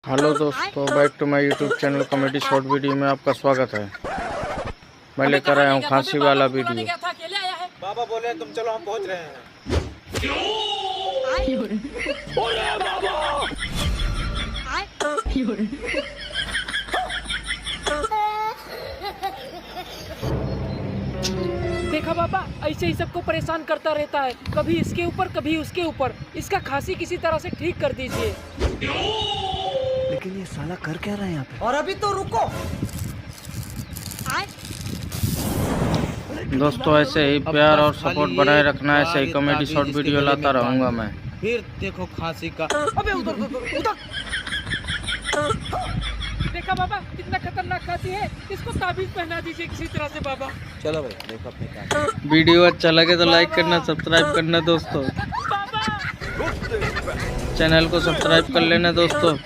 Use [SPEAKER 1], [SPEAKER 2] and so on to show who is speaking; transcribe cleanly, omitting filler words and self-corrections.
[SPEAKER 1] Hello दोस्तों, back to my YouTube channel comedy short video में आपका स्वागत है। मैं लेकर आया हूँ खांसी वाला वीडियो।
[SPEAKER 2] बाबा बोले तुम चलो, हम पहुँच रहे हैं।
[SPEAKER 3] देखा बाबा, ऐसे ही सबको परेशान करता रहता है, कभी इसके ऊपर कभी उसके ऊपर। इसका खांसी किसी तरह से ठीक कर दीजिए।
[SPEAKER 4] लेकिन ये साला कर क्या रहा है यहाँ पे?
[SPEAKER 2] और अभी तो रुको।
[SPEAKER 1] दोस्तों ऐसे ही प्यार और सपोर्ट बनाए रखना, ऐसे ही कॉमेडी शॉर्ट वीडियो लाता रहूँगा मैं।
[SPEAKER 2] फिर देखो खांसी का।
[SPEAKER 3] अबे उधर उधर उधर। देखा बाबा, कितना खतरनाक खांसी है। इसको ताबीज पहना दीजिए किसी तरह से बाबा।
[SPEAKER 2] चलो भाई, देखो अपने काम।
[SPEAKER 1] वीडियो अच्छा लगे तो लाइक करना, सब्सक्राइब करना दोस्तों।
[SPEAKER 3] बाबा
[SPEAKER 1] चैनल को सब्सक्राइब कर लेना दोस्तों।